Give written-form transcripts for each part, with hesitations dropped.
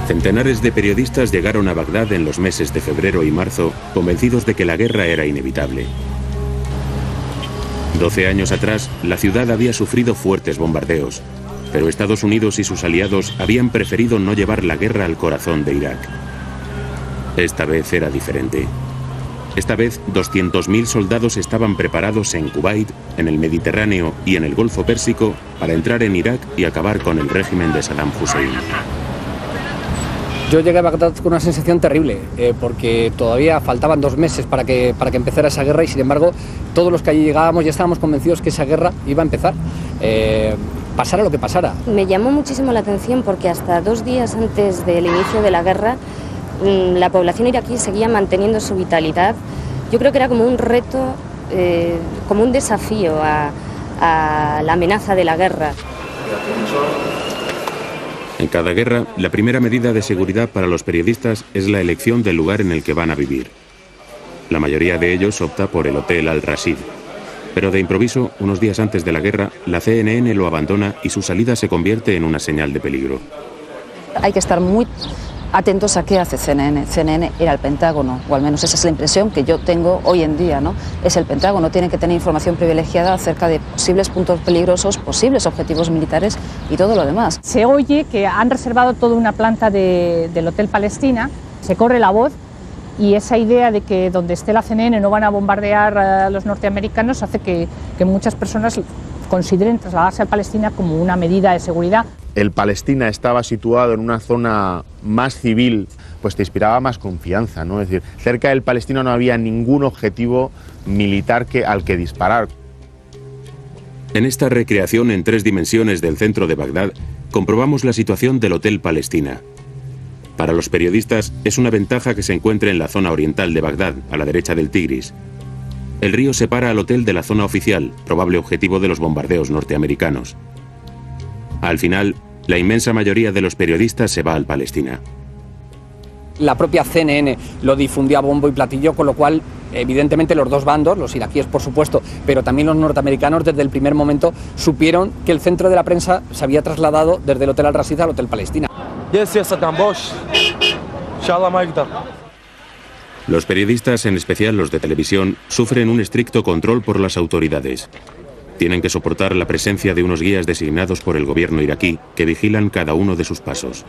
Centenares de periodistas llegaron a Bagdad en los meses de febrero y marzo, convencidos de que la guerra era inevitable. 12 años atrás, la ciudad había sufrido fuertes bombardeos, pero Estados Unidos y sus aliados habían preferido no llevar la guerra al corazón de Irak. Esta vez era diferente. Esta vez, 200.000 soldados estaban preparados en Kuwait, en el Mediterráneo y en el Golfo Pérsico para entrar en Irak y acabar con el régimen de Saddam Hussein. Yo llegué a Bagdad con una sensación terrible, porque todavía faltaban 2 meses para que empezara esa guerra y, sin embargo, todos los que allí llegábamos ya estábamos convencidos que esa guerra iba a empezar, pasara lo que pasara. Me llamó muchísimo la atención porque hasta 2 días antes del inicio de la guerra, la población iraquí seguía manteniendo su vitalidad. Yo creo que era como un reto, como un desafío a la amenaza de la guerra. En cada guerra, la primera medida de seguridad para los periodistas es la elección del lugar en el que van a vivir. La mayoría de ellos opta por el Hotel Al-Rashid. Pero de improviso, unos días antes de la guerra, la CNN lo abandona y su salida se convierte en una señal de peligro. Hay que estar muy atentos a qué hace CNN. CNN era el Pentágono, o al menos esa es la impresión que yo tengo hoy en día, ¿no? Es el Pentágono, tiene que tener información privilegiada acerca de posibles puntos peligrosos, posibles objetivos militares y todo lo demás. Se oye que han reservado toda una planta del Hotel Palestina, se corre la voz y esa idea de que donde esté la CNN no van a bombardear a los norteamericanos hace que muchas personas consideren trasladarse a Palestina como una medida de seguridad. El Palestina estaba situado en una zona más civil, pues te inspiraba más confianza, ¿no? Es decir, cerca del Palestina no había ningún objetivo militar al que disparar. En esta recreación en 3 dimensiones del centro de Bagdad, comprobamos la situación del Hotel Palestina. Para los periodistas es una ventaja que se encuentre en la zona oriental de Bagdad, a la derecha del Tigris. El río separa al hotel de la zona oficial, probable objetivo de los bombardeos norteamericanos. Al final, la inmensa mayoría de los periodistas se va al Palestina. La propia CNN lo difundió a bombo y platillo, con lo cual, evidentemente, los dos bandos, los iraquíes por supuesto, pero también los norteamericanos, desde el primer momento supieron que el centro de la prensa se había trasladado desde el Hotel Al-Rashid al Hotel Palestina. Los periodistas, en especial los de televisión, sufren un estricto control por las autoridades. Tienen que soportar la presencia de unos guías designados por el gobierno iraquí que vigilan cada uno de sus pasos.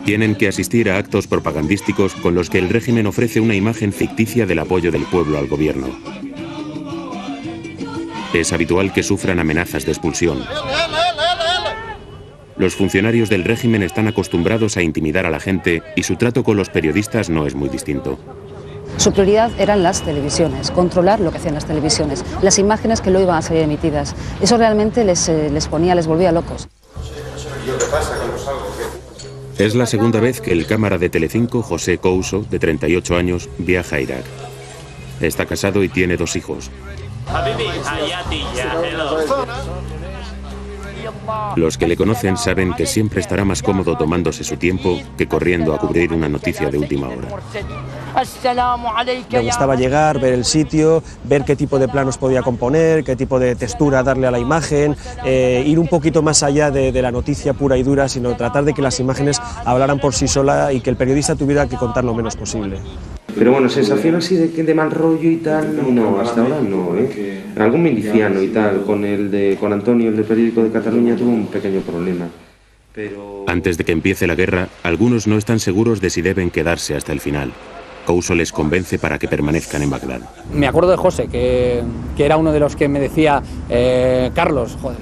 Tienen que asistir a actos propagandísticos con los que el régimen ofrece una imagen ficticia del apoyo del pueblo al gobierno. Es habitual que sufran amenazas de expulsión. Los funcionarios del régimen están acostumbrados a intimidar a la gente y su trato con los periodistas no es muy distinto. Su prioridad eran las televisiones, controlar lo que hacían las televisiones, las imágenes que luego iban a salir emitidas. Eso realmente les volvía locos. Es la segunda vez que el cámara de Telecinco, José Couso, de 38 años, viaja a Irak. Está casado y tiene 2 hijos. Los que le conocen saben que siempre estará más cómodo tomándose su tiempo que corriendo a cubrir una noticia de última hora. Me gustaba llegar, ver el sitio, ver qué tipo de planos podía componer, qué tipo de textura darle a la imagen, ir un poquito más allá de la noticia pura y dura, sino tratar de que las imágenes hablaran por sí solas y que el periodista tuviera que contar lo menos posible. Pero bueno, sensación así de mal rollo y tal, no, hasta ahora no, ¿eh? Algún miliciano y tal, con Antonio, el del periódico de Cataluña, tuvo un pequeño problema. Pero... Antes de que empiece la guerra, algunos no están seguros de si deben quedarse hasta el final. Couso les convence para que permanezcan en Bagdad. Me acuerdo de José, que era uno de los que me decía, Carlos, joder,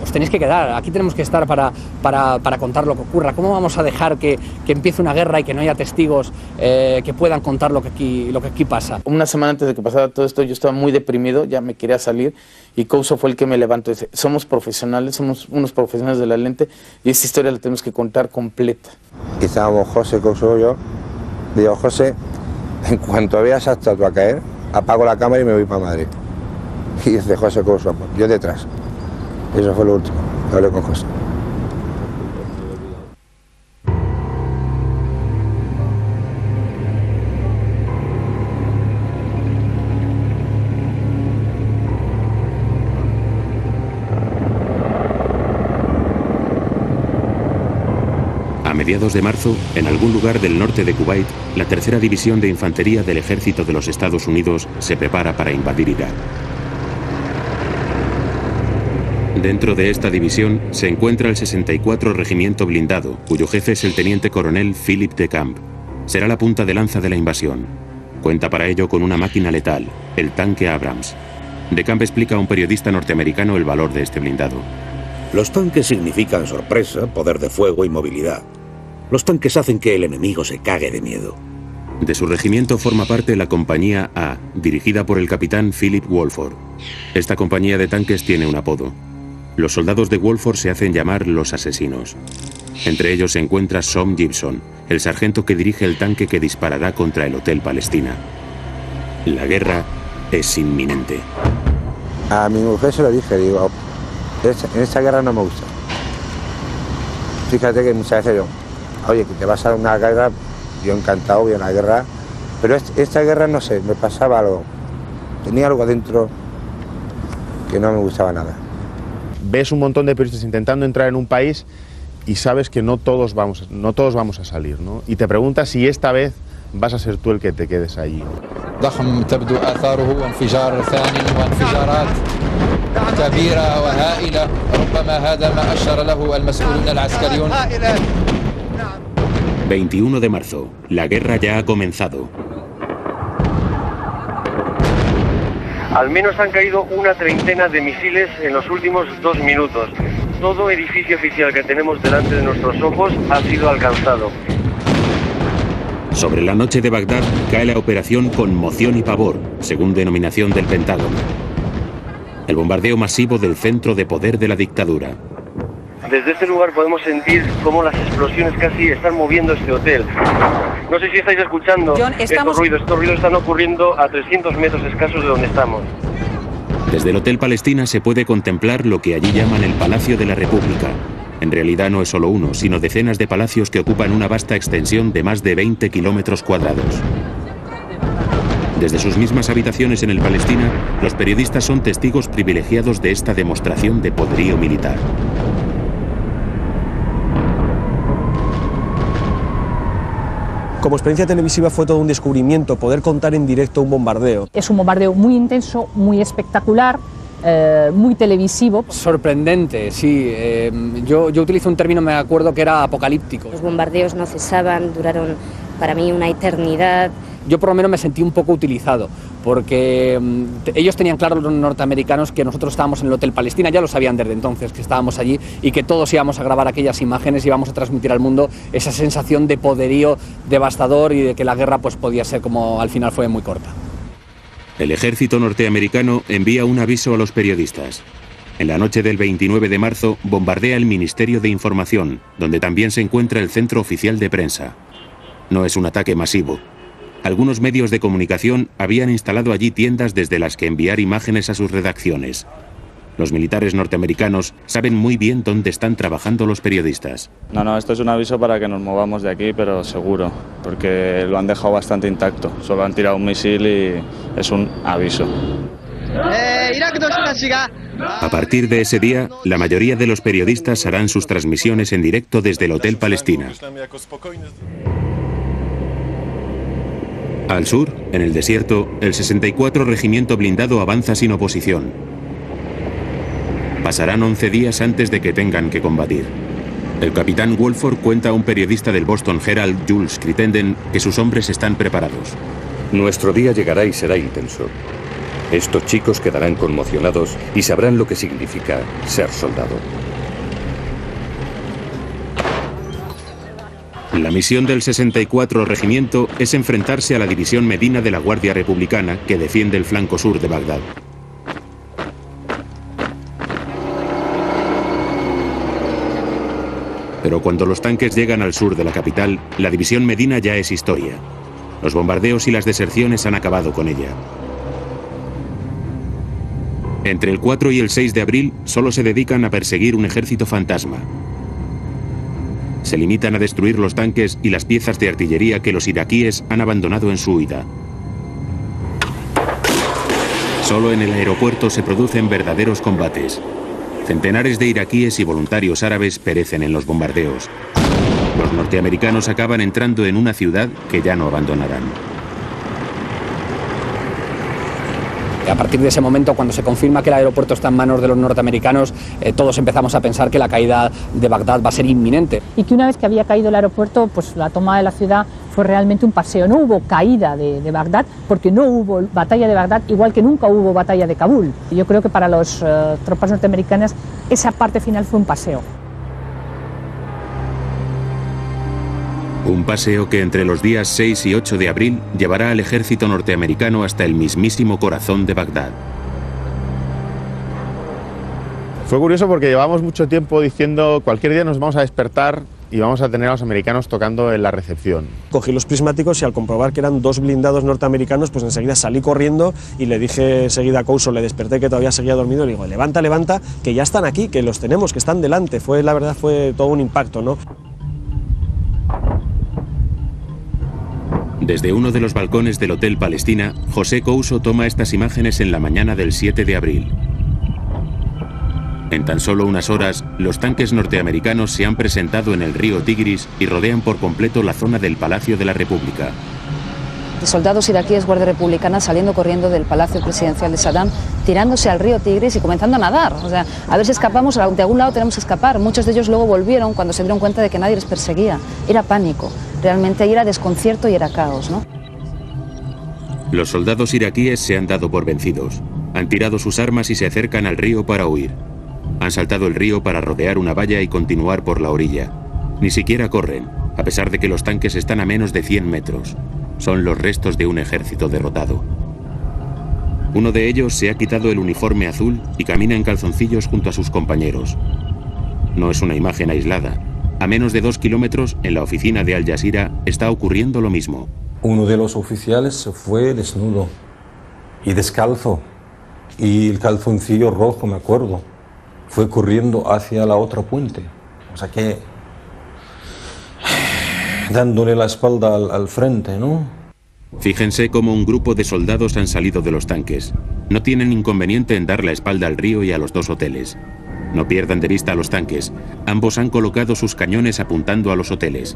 os tenéis que quedar, aquí tenemos que estar para contar lo que ocurra. ¿Cómo vamos a dejar que empiece una guerra y que no haya testigos que puedan contar lo que aquí pasa? Una semana antes de que pasara todo esto yo estaba muy deprimido, ya me quería salir y Couso fue el que me levantó y dice, somos profesionales, somos unos profesionales de la lente y esta historia la tenemos que contar completa. Y estábamos José, Couso y yo, digo, José, en cuanto vea esa estatua caer, apago la cámara y me voy para Madrid. Y dice José Couso, yo detrás. Eso fue lo último, hablé con José. mediados de marzo, en algún lugar del norte de Kuwait, la tercera división de infantería del ejército de los Estados Unidos se prepara para invadir Irak. Dentro de esta división se encuentra el 64 Regimiento Blindado, cuyo jefe es el teniente coronel Philip de Camp. Será la punta de lanza de la invasión. Cuenta para ello con una máquina letal, el tanque Abrams. De Camp explica a un periodista norteamericano el valor de este blindado. Los tanques significan sorpresa, poder de fuego y movilidad. Los tanques hacen que el enemigo se cague de miedo. De su regimiento forma parte la Compañía A, dirigida por el capitán Philip Wolford. Esta compañía de tanques tiene un apodo. Los soldados de Wolford se hacen llamar los asesinos. Entre ellos se encuentra Som Gibson, el sargento que dirige el tanque que disparará contra el Hotel Palestina. La guerra es inminente. A mi mujer se lo dije, digo, en esta guerra no me gusta. Fíjate que muchas veces yo, oye, que te vas a una guerra, yo encantado, voy a una guerra, pero esta guerra no sé, me pasaba algo, tenía algo adentro que no me gustaba nada. Ves un montón de periodistas intentando entrar en un país y sabes que no todos vamos a salir, ¿no? Y te preguntas si esta vez vas a ser tú el que te quedes allí. ضخم تبدو آثاره وانفجار ثاني وانفجارات كبيرة وهائلة ربما هذا ما أشار له المسؤولون العسكريون. 21 de marzo. La guerra ya ha comenzado. Al menos han caído una treintena de misiles en los últimos 2 minutos. Todo edificio oficial que tenemos delante de nuestros ojos ha sido alcanzado. Sobre la noche de Bagdad cae la operación Conmoción y Pavor, según denominación del Pentágono. El bombardeo masivo del centro de poder de la dictadura. Desde este lugar podemos sentir cómo las explosiones casi están moviendo este hotel. No sé si estáis escuchando John, estos ruidos están ocurriendo a 300 metros escasos de donde estamos. Desde el Hotel Palestina se puede contemplar lo que allí llaman el Palacio de la República. En realidad no es solo uno, sino decenas de palacios que ocupan una vasta extensión de más de 20 kilómetros cuadrados. Desde sus mismas habitaciones en el Palestina, los periodistas son testigos privilegiados de esta demostración de poderío militar. Como experiencia televisiva fue todo un descubrimiento poder contar en directo un bombardeo. Es un bombardeo muy intenso, muy espectacular, muy televisivo. Sorprendente, sí. Yo utilizo un término, me acuerdo, que era apocalíptico. Los bombardeos no cesaban, duraron para mí una eternidad. Yo por lo menos me sentí un poco utilizado, porque ellos tenían claro, los norteamericanos, que nosotros estábamos en el Hotel Palestina, ya lo sabían desde entonces, que estábamos allí y que todos íbamos a grabar aquellas imágenes y íbamos a transmitir al mundo esa sensación de poderío devastador y de que la guerra pues podía ser, como al final fue, muy corta. El ejército norteamericano envía un aviso a los periodistas. En la noche del 29 de marzo bombardea el Ministerio de Información, donde también se encuentra el centro oficial de prensa. No es un ataque masivo. Algunos medios de comunicación habían instalado allí tiendas desde las que enviar imágenes a sus redacciones. Los militares norteamericanos saben muy bien dónde están trabajando los periodistas. No, esto es un aviso para que nos movamos de aquí, pero seguro, porque lo han dejado bastante intacto. Solo han tirado un misil y es un aviso. A partir de ese día, la mayoría de los periodistas harán sus transmisiones en directo desde el Hotel Palestina. Al sur, en el desierto, el 64 Regimiento Blindado avanza sin oposición. Pasarán 11 días antes de que tengan que combatir. El capitán Wolford cuenta a un periodista del Boston Herald, Jules Crittenden, que sus hombres están preparados. Nuestro día llegará y será intenso. Estos chicos quedarán conmocionados y sabrán lo que significa ser soldado. La misión del 64 Regimiento es enfrentarse a la división Medina de la Guardia Republicana, que defiende el flanco sur de Bagdad. Pero cuando los tanques llegan al sur de la capital, la división Medina ya es historia. Los bombardeos y las deserciones han acabado con ella. Entre el 4 y el 6 de abril solo se dedican a perseguir un ejército fantasma. Se limitan a destruir los tanques y las piezas de artillería que los iraquíes han abandonado en su huida. Solo en el aeropuerto se producen verdaderos combates. Centenares de iraquíes y voluntarios árabes perecen en los bombardeos. Los norteamericanos acaban entrando en una ciudad que ya no abandonarán. A partir de ese momento, cuando se confirma que el aeropuerto está en manos de los norteamericanos, todos empezamos a pensar que la caída de Bagdad va a ser inminente. Y que una vez que había caído el aeropuerto, pues la toma de la ciudad fue realmente un paseo. No hubo caída de Bagdad, porque no hubo batalla de Bagdad, igual que nunca hubo batalla de Kabul. Yo creo que para las tropas norteamericanas esa parte final fue un paseo. Un paseo que entre los días 6 y 8 de abril llevará al ejército norteamericano hasta el mismísimo corazón de Bagdad. Fue curioso porque llevamos mucho tiempo diciendo cualquier día nos vamos a despertar y vamos a tener a los americanos tocando en la recepción. Cogí los prismáticos y al comprobar que eran 2 blindados norteamericanos, pues enseguida salí corriendo y le dije enseguida a Couso, le desperté que todavía seguía dormido, y le digo, levanta, levanta, que ya están aquí, que los tenemos, que están delante. La verdad fue todo un impacto, ¿no? Desde uno de los balcones del Hotel Palestina, José Couso toma estas imágenes en la mañana del 7 de abril. En tan solo unas horas, los tanques norteamericanos se han presentado en el río Tigris y rodean por completo la zona del Palacio de la República. Soldados iraquíes, guardia republicana, saliendo corriendo del Palacio Presidencial de Saddam, tirándose al río Tigris y comenzando a nadar. O sea, a ver si escapamos, de algún lado tenemos que escapar. Muchos de ellos luego volvieron cuando se dieron cuenta de que nadie les perseguía. Era pánico, realmente ahí era desconcierto y era caos, ¿no? Los soldados iraquíes se han dado por vencidos. Han tirado sus armas y se acercan al río para huir. Han saltado el río para rodear una valla y continuar por la orilla. Ni siquiera corren, a pesar de que los tanques están a menos de 100 metros. Son los restos de un ejército derrotado. Uno de ellos se ha quitado el uniforme azul y camina en calzoncillos junto a sus compañeros. No es una imagen aislada. A menos de 2 kilómetros, en la oficina de Al Jazeera, está ocurriendo lo mismo. Uno de los oficiales se fue desnudo y descalzo, y el calzoncillo rojo, me acuerdo, fue corriendo hacia la otra puente. O sea que dándole la espalda al frente, ¿no? Fíjense cómo un grupo de soldados han salido de los tanques. No tienen inconveniente en dar la espalda al río y a los 2 hoteles. No pierdan de vista a los tanques. Ambos han colocado sus cañones apuntando a los hoteles.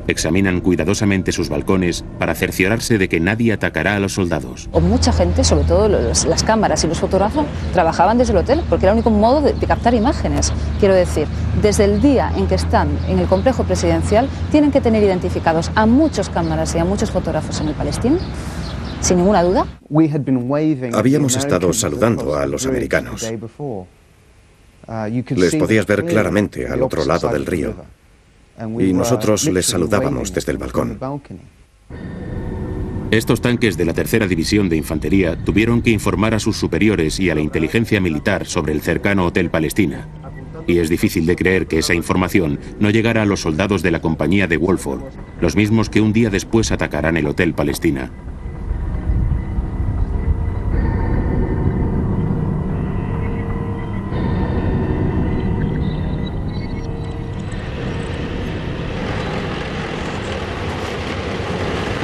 Examinan cuidadosamente sus balcones para cerciorarse de que nadie atacará a los soldados. O mucha gente, sobre todo las cámaras y los fotógrafos, trabajaban desde el hotel porque era el único modo de captar imágenes. Quiero decir, desde el día en que están en el complejo presidencial, tienen que tener identificados a muchos cámaras y a muchos fotógrafos en el Palestina, sin ninguna duda. Habíamos estado saludando a los americanos. Les podías ver claramente al otro lado del río. Y nosotros les saludábamos desde el balcón. Estos tanques de la Tercera División de Infantería tuvieron que informar a sus superiores y a la inteligencia militar sobre el cercano Hotel Palestina. Y es difícil de creer que esa información no llegara a los soldados de la compañía de Wolford, los mismos que un día después atacarán el Hotel Palestina.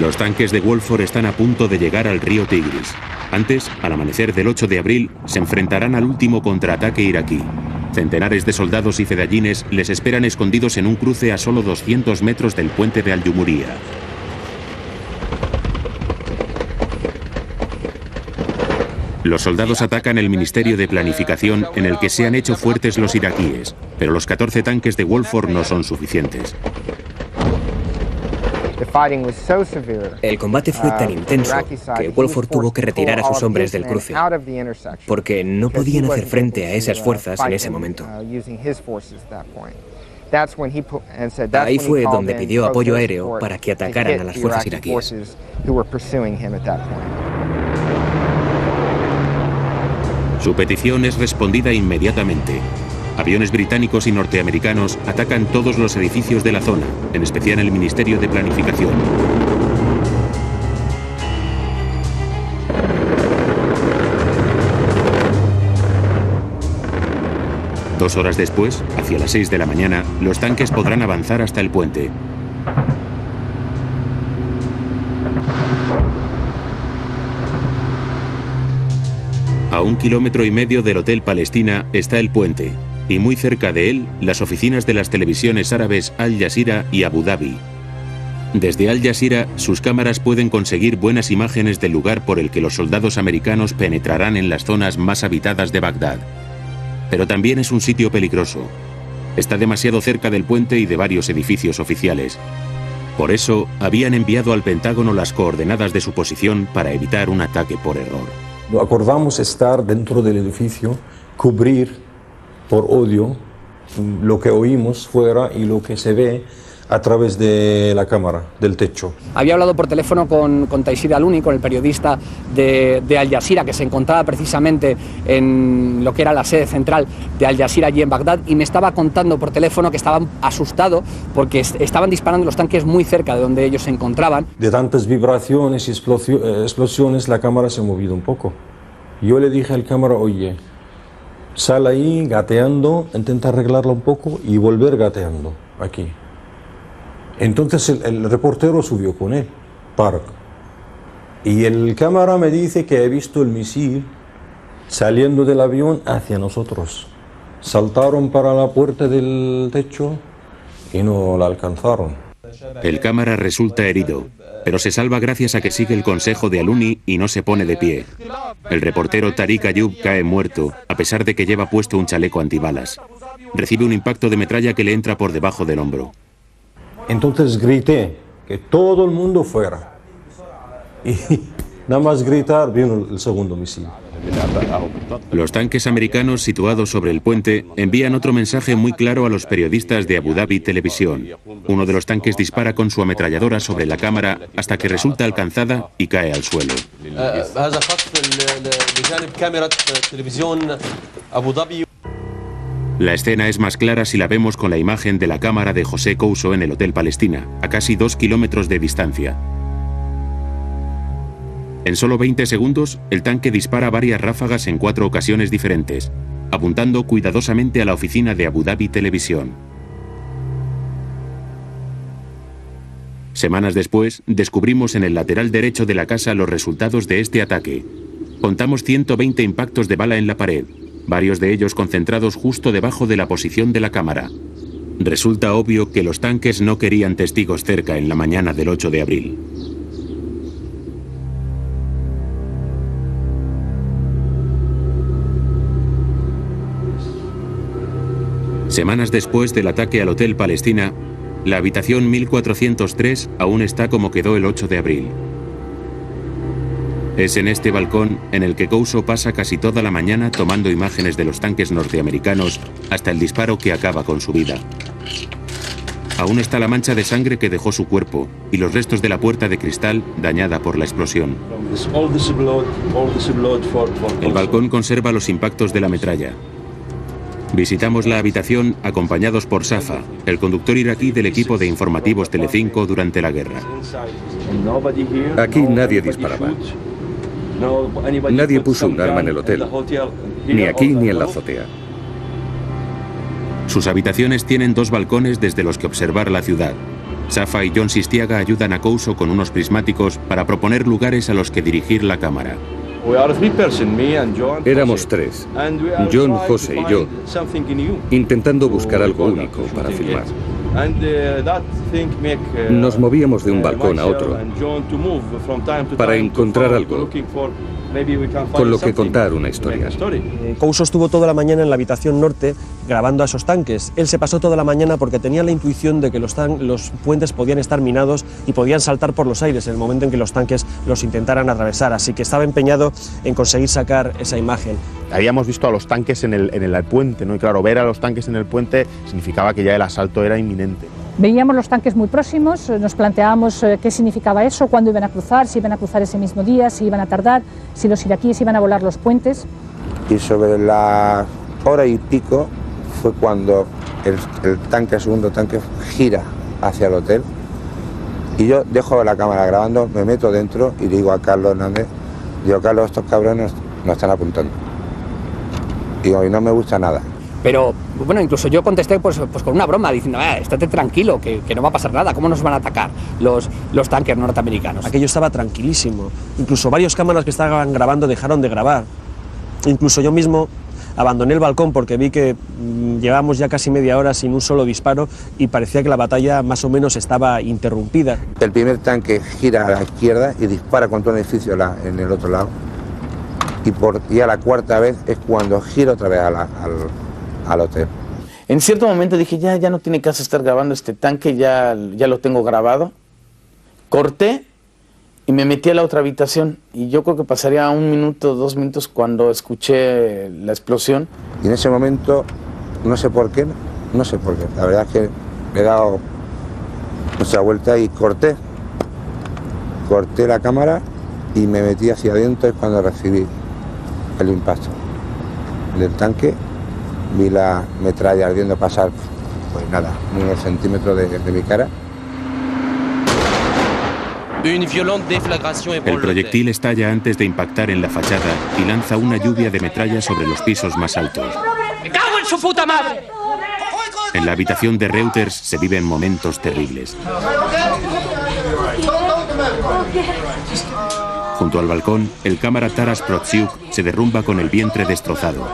Los tanques de Wolford están a punto de llegar al río Tigris. Antes, al amanecer del 8 de abril, se enfrentarán al último contraataque iraquí. Centenares de soldados y fedayines les esperan escondidos en un cruce a solo 200 metros del puente de Al-Yumuría. Los soldados atacan el Ministerio de Planificación en el que se han hecho fuertes los iraquíes, pero los 14 tanques de Wolford no son suficientes. El combate fue tan intenso que Wolford tuvo que retirar a sus hombres del cruce, porque no podían hacer frente a esas fuerzas en ese momento. Ahí fue donde pidió apoyo aéreo para que atacaran a las fuerzas iraquíes. Su petición es respondida inmediatamente. Aviones británicos y norteamericanos atacan todos los edificios de la zona, en especial el Ministerio de Planificación. Dos horas después, hacia las 6 de la mañana, los tanques podrán avanzar hasta el puente. A 1,5 kilómetros del Hotel Palestina está el puente. y muy cerca de él, las oficinas de las televisiones árabes Al Jazeera y Abu Dhabi. Desde Al Jazeera, sus cámaras pueden conseguir buenas imágenes del lugar por el que los soldados americanos penetrarán en las zonas más habitadas de Bagdad. Pero también es un sitio peligroso. Está demasiado cerca del puente y de varios edificios oficiales. Por eso, habían enviado al Pentágono las coordenadas de su posición para evitar un ataque por error. Acordamos estar dentro del edificio, cubrir por audio lo que oímos fuera y lo que se ve a través de la cámara, del techo. Había hablado por teléfono con Taysir Aluni, con el periodista de Al Jazeera, que se encontraba precisamente en lo que era la sede central de Al Jazeera allí en Bagdad, y me estaba contando por teléfono que estaban asustados porque estaban disparando los tanques muy cerca de donde ellos se encontraban. De tantas vibraciones y explosiones, la cámara se ha movido un poco. Yo le dije al cámara, oye, sal ahí gateando, intenta arreglarla un poco y volver gateando aquí. Entonces el reportero subió con él, Park, y el cámara me dice que ha visto el misil saliendo del avión hacia nosotros. Saltaron para la puerta del techo y no la alcanzaron. El cámara resulta herido, pero se salva gracias a que sigue el consejo de Aluni y no se pone de pie. El reportero Tariq Ayub cae muerto, a pesar de que lleva puesto un chaleco antibalas. Recibe un impacto de metralla que le entra por debajo del hombro. Entonces grité que todo el mundo fuera. Y nada más gritar vino el segundo misil. Los tanques americanos situados sobre el puente envían otro mensaje muy claro a los periodistas de Abu Dhabi Televisión. Uno de los tanques dispara con su ametralladora sobre la cámara hasta que resulta alcanzada y cae al suelo. La escena es más clara si la vemos con la imagen de la cámara de José Couso en el Hotel Palestina, a casi 2 kilómetros de distancia. En solo 20 segundos, el tanque dispara varias ráfagas en 4 ocasiones diferentes, apuntando cuidadosamente a la oficina de Abu Dhabi Televisión. Semanas después, descubrimos en el lateral derecho de la casa los resultados de este ataque. Contamos 120 impactos de bala en la pared, varios de ellos concentrados justo debajo de la posición de la cámara. Resulta obvio que los tanques no querían testigos cerca en la mañana del 8 de abril. Semanas después del ataque al Hotel Palestina, la habitación 1403 aún está como quedó el 8 de abril. Es en este balcón en el que Couso pasa casi toda la mañana tomando imágenes de los tanques norteamericanos hasta el disparo que acaba con su vida. Aún está la mancha de sangre que dejó su cuerpo y los restos de la puerta de cristal dañada por la explosión. El balcón conserva los impactos de la metralla. Visitamos la habitación acompañados por Safa, el conductor iraquí del equipo de informativos Telecinco durante la guerra. Aquí nadie disparaba. Nadie puso un arma en el hotel, ni aquí ni en la azotea. Sus habitaciones tienen 2 balcones desde los que observar la ciudad. Safa y John Sistiaga ayudan a Couso con unos prismáticos para proponer lugares a los que dirigir la cámara. Éramos 3, John, José y yo, intentando buscar algo único para filmar. Nos movíamos de un balcón a otro para encontrar algo con lo que contar una historia. Couso estuvo toda la mañana en la habitación norte grabando a esos tanques. Él se pasó toda la mañana porque tenía la intuición de que los puentes podían estar minados y podían saltar por los aires en el momento en que los tanques los intentaran atravesar, así que estaba empeñado en conseguir sacar esa imagen. Habíamos visto a los tanques en el puente, ¿no? Y claro, ver a los tanques en el puente significaba que ya el asalto era inminente. Veíamos los tanques muy próximos, nos planteábamos qué significaba eso, cuándo iban a cruzar, si iban a cruzar ese mismo día, si iban a tardar, si los iraquíes iban a volar los puentes. Y sobre la hora y pico fue cuando el segundo tanque gira hacia el hotel y yo dejo la cámara grabando, me meto dentro y digo a Carlos Hernández, digo, Carlos, estos cabrones nos están apuntando. Digo, y no me gusta nada. Pero, bueno, incluso yo contesté pues con una broma, diciendo, estate tranquilo, que no va a pasar nada, ¿cómo nos van a atacar los tanques norteamericanos? Aquello estaba tranquilísimo, incluso varios cámaras que estaban grabando dejaron de grabar. Incluso yo mismo abandoné el balcón porque vi que llevábamos ya casi media hora sin un solo disparo y parecía que la batalla más o menos estaba interrumpida. El primer tanque gira a la izquierda y dispara contra un edificio en el otro lado. Y a la cuarta vez es cuando gira otra vez al hotel. En cierto momento dije, ya no tiene caso estar grabando este tanque, ya lo tengo grabado. Corté y me metí a la otra habitación. Y yo creo que pasaría 1 minuto, 2 minutos cuando escuché la explosión. Y en ese momento, no sé por qué, la verdad es que le he dado nuestra vuelta y corté la cámara y me metí hacia adentro. Es cuando recibí el impacto del tanque. Vi la metralla ardiendo pasar, pues nada, unos centímetros de mi cara. El proyectil estalla antes de impactar en la fachada y lanza una lluvia de metralla sobre los pisos más altos. ¡Me cago en su puta madre! En la habitación de Reuters se viven momentos terribles. Junto al balcón, el cámara Taras Protsiuk se derrumba con el vientre destrozado.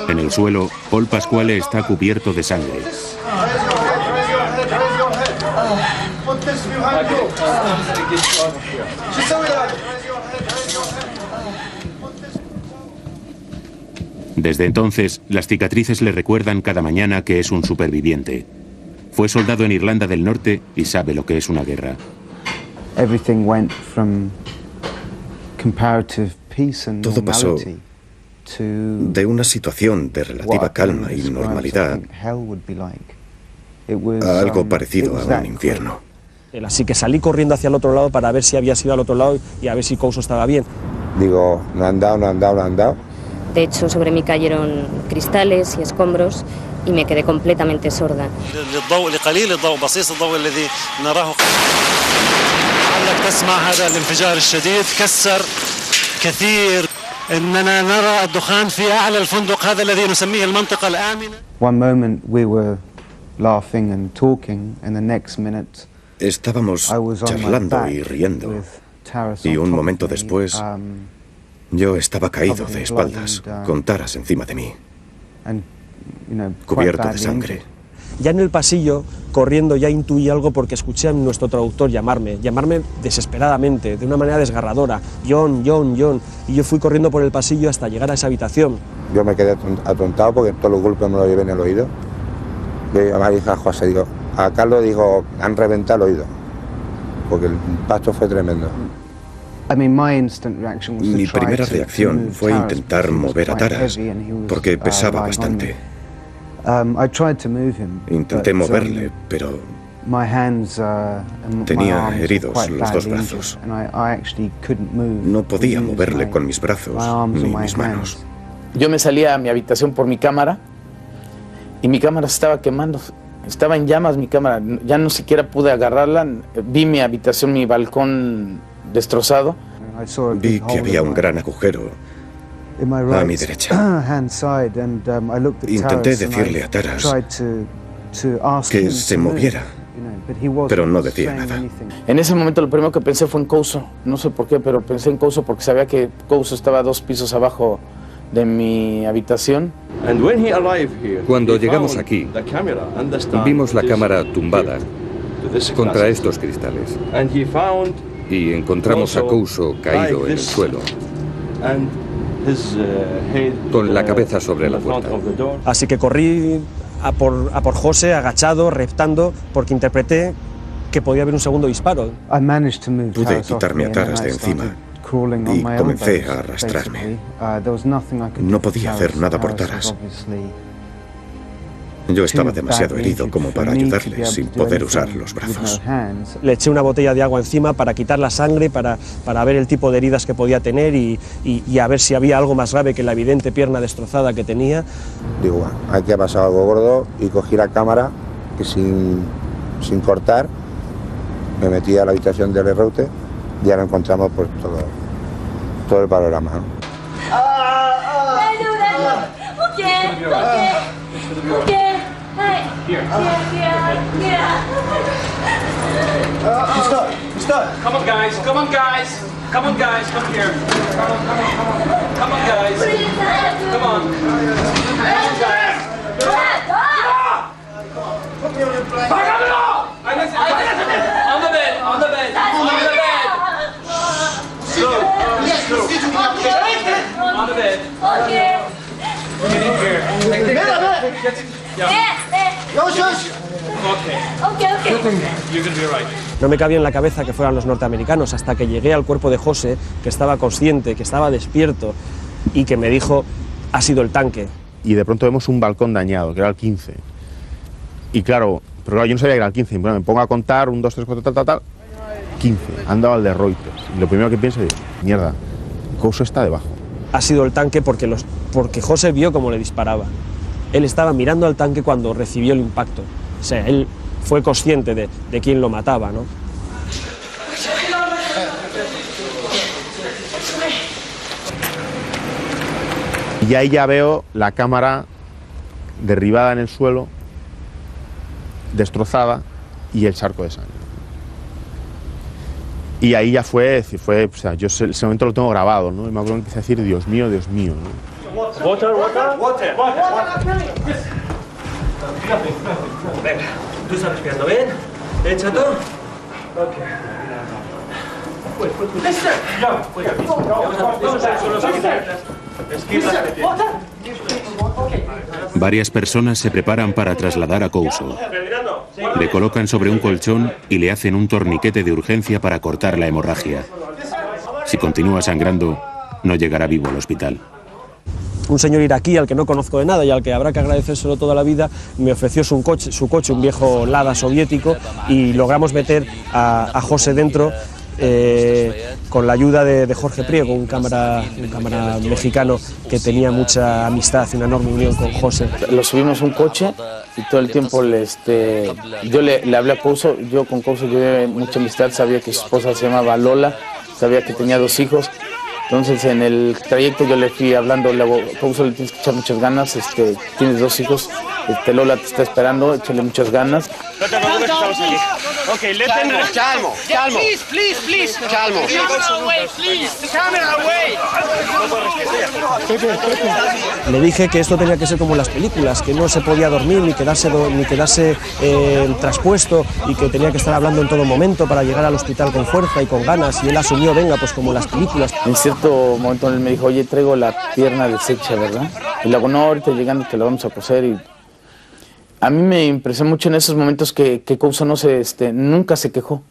En el suelo, Paul Pasquale está cubierto de sangre. Desde entonces, las cicatrices le recuerdan cada mañana que es un superviviente. Fue soldado en Irlanda del Norte y sabe lo que es una guerra. Todo pasó de una situación de relativa calma y normalidad a algo parecido a un infierno. Así que salí corriendo hacia el otro lado para ver si había sido al otro lado y a ver si Couso estaba bien. Digo, no han dado. De hecho, sobre mí cayeron cristales y escombros y me quedé completamente sorda. One moment we were laughing and talking, and the next minute estábamos charlando y riendo, y un momento después yo estaba caído de espaldas, con Taras encima de mí, cubierto de sangre. Ya en el pasillo, corriendo, ya intuí algo porque escuché a nuestro traductor llamarme desesperadamente, de una manera desgarradora. John, John, John. Y yo fui corriendo por el pasillo hasta llegar a esa habitación. Yo me quedé atontado porque todos los golpes me los llevé en el oído. Yo además dije a José, a Carlos dijo, han reventado el oído, porque el impacto fue tremendo. Mi primera reacción fue intentar mover a Taras, porque pesaba bastante. Intenté moverle, pero tenía heridos los 2 brazos. No podía moverle con mis brazos ni mis manos. Yo me salía a mi habitación por mi cámara y mi cámara se estaba quemando. Estaba en llamas mi cámara, ya no siquiera pude agarrarla. Vi mi habitación, mi balcón destrozado. Vi que había un gran agujero a mi derecha. Intenté decirle a Taras que se moviera, pero no decía nada. En ese momento lo primero que pensé fue en Couso. No sé por qué, pero pensé en Couso porque sabía que Couso estaba 2 pisos abajo de mi habitación. Cuando llegamos aquí, vimos la cámara tumbada contra estos cristales y encontramos a Couso caído en el suelo, con la cabeza sobre la puerta. Así que corrí a por José, agachado, reptando, porque interpreté que podía haber un segundo disparo. Pude quitarme a Taras de encima y comencé a arrastrarme. No podía hacer nada por Taras. Yo estaba demasiado herido como para ayudarle sin poder usar los brazos. Le eché una botella de agua encima para quitar la sangre, para ver el tipo de heridas que podía tener y a ver si había algo más grave que la evidente pierna destrozada que tenía. Digo, bueno, aquí ha pasado algo gordo y cogí la cámara que sin cortar me metí a la habitación del Reuters y ya lo encontramos por todo el panorama, ¿no? Come on, guys. Come on, guys. Come on, guys. Come here. Come on, guys. Come on. Come on, guys. On the bed. On the bed. On the bed. Slow. On the bed. Okay. Get in here. You're gonna be right. No me cabía en la cabeza que fueran los norteamericanos hasta que llegué al cuerpo de José, que estaba consciente, que estaba despierto y que me dijo, ha sido el tanque. Y de pronto vemos un balcón dañado, que era el 15. Y claro, pero claro, yo no sabía que era el 15. Bueno, me pongo a contar, 1, 2, 3, 4, tal. 15. Han dado al de Reuters. Y lo primero que pienso es, mierda, Couso está debajo. Ha sido el tanque porque José vio cómo le disparaba. Él estaba mirando al tanque cuando recibió el impacto. O sea, él fue consciente de quién lo mataba, ¿no? Y ahí ya veo la cámara derribada en el suelo, destrozada, y el charco de sangre. Y ahí ya fue, o sea, yo ese momento lo tengo grabado, ¿no? Y me acuerdo que empecé a decir, Dios mío, ¿no? Water. Venga, tú estás respirando bien. Chato. Ok. Varias personas se preparan para trasladar a Couso. Le colocan sobre un colchón y le hacen un torniquete de urgencia para cortar la hemorragia. Si continúa sangrando, no llegará vivo al hospital. Un señor iraquí al que no conozco de nada y al que habrá que agradecérselo toda la vida, me ofreció su coche, un viejo Lada soviético, y logramos meter a José dentro con la ayuda de Jorge Priego, un cámara mexicano que tenía mucha amistad y una enorme unión con José. Lo subimos a un coche y todo el tiempo yo le hablé a Couso. Yo con Couso llevé mucha amistad, sabía que su esposa se llamaba Lola, sabía que tenía 2 hijos. Entonces en el trayecto yo le fui hablando, le hago, Couso, le tienes que echar muchas ganas, tienes 2 hijos, Lola te está esperando, échale muchas ganas. No te preocupes, estamos aquí. Okay, let them calmo. Please. Calmo. Camera away, please. Camera away. Le dije que esto tenía que ser como las películas, que no se podía dormir ni quedarse traspuesto, y que tenía que estar hablando en todo momento para llegar al hospital con fuerza y con ganas, y él asumió, venga, pues como las películas. En cierto momento él me dijo, oye, traigo la pierna deshecha, ¿verdad? Y le digo, no, ahorita llegando te la vamos a coser. Y a mí me impresionó mucho en esos momentos que Couso nunca se quejó.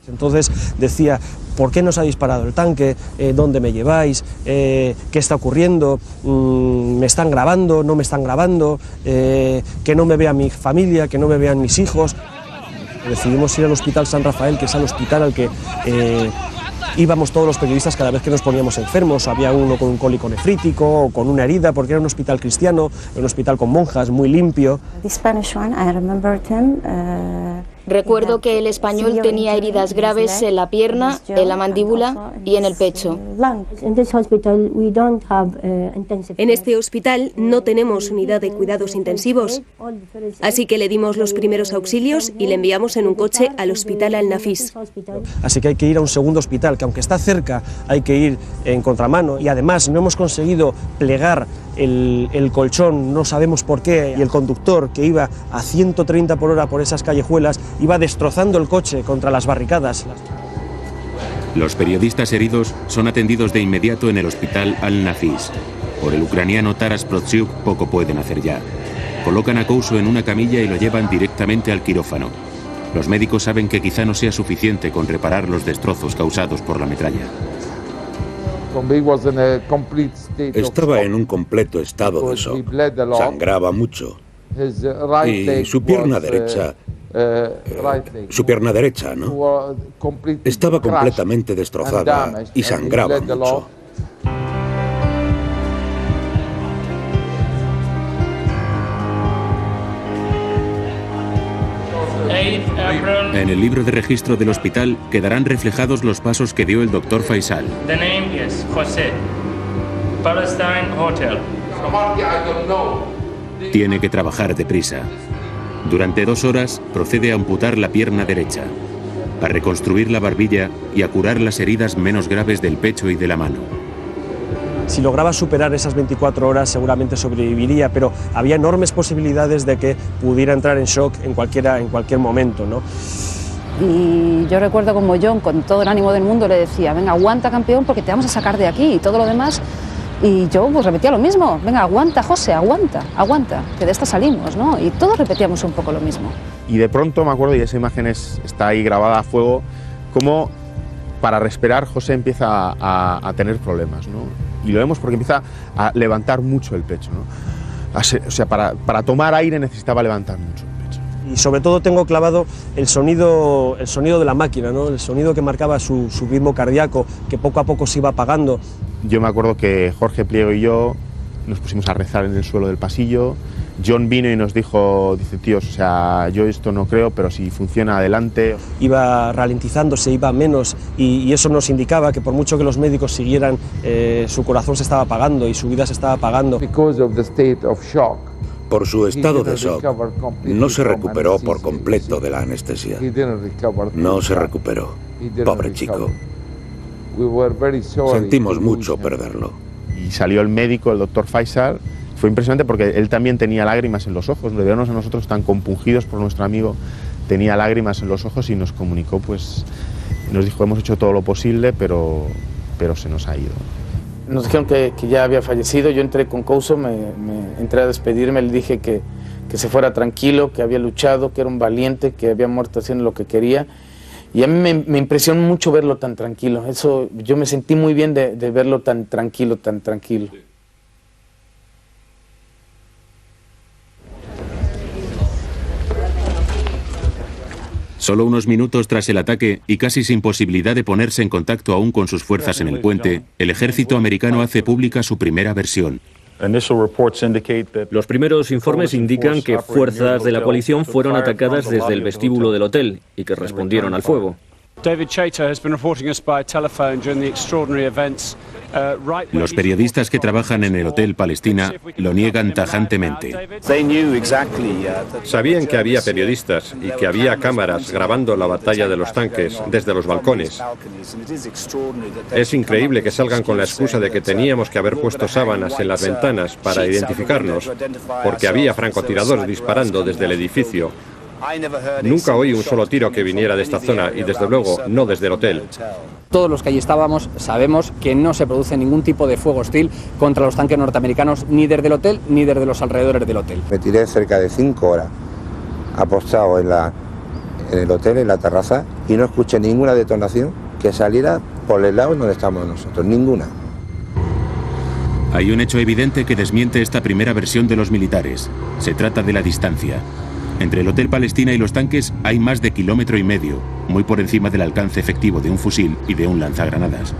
Entonces decía, ¿por qué nos ha disparado el tanque? ¿Dónde me lleváis? ¿Qué está ocurriendo? ¿Me están grabando? ¿No me están grabando? Que no me vea mi familia, que no me vean mis hijos. Decidimos ir al Hospital San Rafael, que es el hospital al que íbamos todos los periodistas cada vez que nos poníamos enfermos. Había uno con un cólico nefrítico o con una herida, porque era un hospital cristiano, un hospital con monjas, muy limpio. Recuerdo que el español tenía heridas graves en la pierna, en la mandíbula y en el pecho. En este hospital no tenemos unidad de cuidados intensivos, así que le dimos los primeros auxilios y le enviamos en un coche al hospital Al-Nafis. Así que hay que ir a un segundo hospital, que aunque está cerca, hay que ir en contramano, y además no hemos conseguido plegar el colchón, no sabemos por qué, y el conductor, que iba a 130 por hora por esas callejuelas, iba destrozando el coche contra las barricadas. Los periodistas heridos son atendidos de inmediato en el hospital Al-Nafis. Por el ucraniano Taras Protsiuk poco pueden hacer ya. Colocan a Couso en una camilla y lo llevan directamente al quirófano. Los médicos saben que quizá no sea suficiente con reparar los destrozos causados por la metralla. Estaba en un completo estado de shock. Sangraba mucho. Y su pierna derecha, ¿no? Estaba completamente destrozada y sangraba mucho. En el libro de registro del hospital quedarán reflejados los pasos que dio el doctor Faisal. The name is José. Palestine Hotel. Tiene que trabajar deprisa. Durante 2 horas procede a amputar la pierna derecha. a reconstruir la barbilla y a curar las heridas menos graves del pecho y de la mano. Si lograba superar esas 24 horas seguramente sobreviviría, pero había enormes posibilidades de que pudiera entrar en shock en cualquier momento, ¿no? Y yo recuerdo como John, con todo el ánimo del mundo, le decía, venga, aguanta, campeón, porque te vamos a sacar de aquí, y todo lo demás. Y yo pues repetía lo mismo, venga, aguanta, José, aguanta, aguanta, que de esta salimos, ¿no? Y todos repetíamos un poco lo mismo. Y de pronto me acuerdo, y esa imagen está ahí grabada a fuego, como para respirar José empieza a tener problemas, ¿no? Y lo vemos porque empieza a levantar mucho el pecho, ¿no? O sea, para tomar aire necesitaba levantar mucho el pecho. Y sobre todo tengo clavado el sonido de la máquina, ¿no? El sonido que marcaba su ritmo cardíaco, que poco a poco se iba apagando. Yo me acuerdo que Jorge Pliego y yo nos pusimos a rezar en el suelo del pasillo. John vino y nos dijo, dice, tíos, o sea, yo esto no creo, pero si funciona, adelante. Iba ralentizándose, iba menos, y eso nos indicaba que por mucho que los médicos siguieran, su corazón se estaba apagando y su vida se estaba apagando. Por su estado de shock, no se recuperó por completo de la anestesia. No se recuperó. Pobre chico. Sentimos mucho perderlo. Y salió el médico, el doctor Faisal. Fue impresionante porque él también tenía lágrimas en los ojos. De vernos a nosotros tan compungidos por nuestro amigo, tenía lágrimas en los ojos y nos comunicó, pues, nos dijo, hemos hecho todo lo posible, pero se nos ha ido. Nos dijeron que ya había fallecido. Yo entré con Couso, me entré a despedirme, le dije que se fuera tranquilo, que había luchado, que era un valiente, que había muerto haciendo lo que quería. Y a mí me impresionó mucho verlo tan tranquilo. Eso, yo me sentí muy bien de verlo tan tranquilo, tan tranquilo. Solo unos minutos tras el ataque y casi sin posibilidad de ponerse en contacto aún con sus fuerzas en el puente, el ejército americano hace pública su primera versión. Los primeros informes indican que fuerzas de la coalición fueron atacadas desde el vestíbulo del hotel y que respondieron al fuego. David Chater has been reporting us by telephone during the extraordinary events. Los periodistas que trabajan en el Hotel Palestina lo niegan tajantemente. Sabían que había periodistas y que había cámaras grabando la batalla de los tanques desde los balcones. Es increíble que salgan con la excusa de que teníamos que haber puesto sábanas en las ventanas para identificarnos, porque había francotiradores disparando desde el edificio. Nunca oí un solo tiro que viniera de esta zona y desde luego no desde el hotel. Todos los que allí estábamos sabemos que no se produce ningún tipo de fuego hostil contra los tanques norteamericanos ni desde el hotel ni desde los alrededores del hotel. Me tiré cerca de 5 horas apostado en el hotel, en la terraza, y no escuché ninguna detonación que saliera por el lado donde estamos nosotros, ninguna. Hay un hecho evidente que desmiente esta primera versión de los militares. Se trata de la distancia. Entre el Hotel Palestina y los tanques hay más de 1,5 kilómetros, muy por encima del alcance efectivo de un fusil y de un lanzagranadas.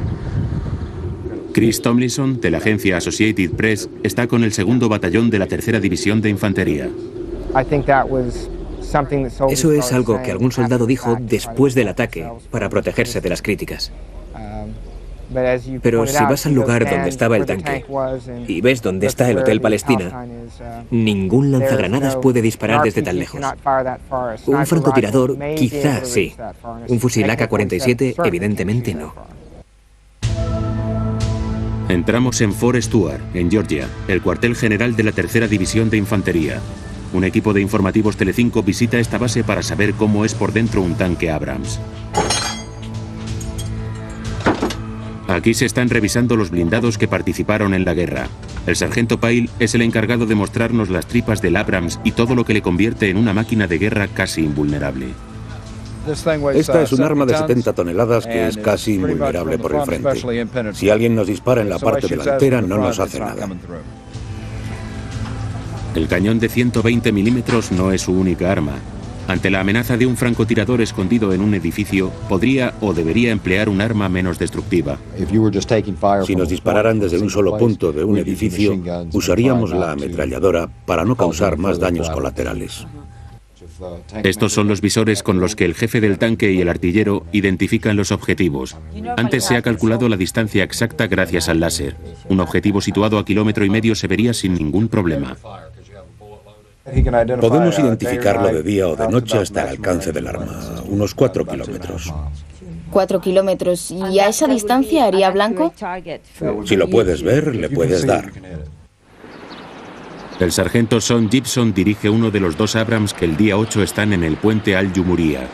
Chris Tomlinson, de la agencia Associated Press, está con el 2º batallón de la 3ª División de Infantería. Eso es algo que algún soldado dijo después del ataque para protegerse de las críticas. Pero si vas al lugar donde estaba el tanque y ves dónde está el Hotel Palestina, ningún lanzagranadas puede disparar desde tan lejos. Un francotirador quizás sí, un fusil AK-47 evidentemente no. Entramos en Fort Stewart, en Georgia, el cuartel general de la 3ª División de Infantería. Un equipo de informativos Telecinco visita esta base para saber cómo es por dentro un tanque Abrams. Aquí se están revisando los blindados que participaron en la guerra. El sargento Pyle es el encargado de mostrarnos las tripas del Abrams y todo lo que le convierte en una máquina de guerra casi invulnerable. Esta es un arma de 70 toneladas que es casi invulnerable por el frente. Si alguien nos dispara en la parte delantera, no nos hace nada. El cañón de 120 milímetros no es su única arma. Ante la amenaza de un francotirador escondido en un edificio, podría o debería emplear un arma menos destructiva. Si nos dispararan desde un solo punto de un edificio, usaríamos la ametralladora para no causar más daños colaterales. Estos son los visores con los que el jefe del tanque y el artillero identifican los objetivos. Antes se ha calculado la distancia exacta gracias al láser. Un objetivo situado a 1,5 kilómetros se vería sin ningún problema. Podemos identificarlo de día o de noche hasta el alcance del arma, unos 4 kilómetros. 4 kilómetros. ¿Y a esa distancia haría blanco? Si lo puedes ver, le puedes dar. El sargento Sean Gibson dirige uno de los 2 Abrams que el día 8 están en el puente Al-Jumuriya.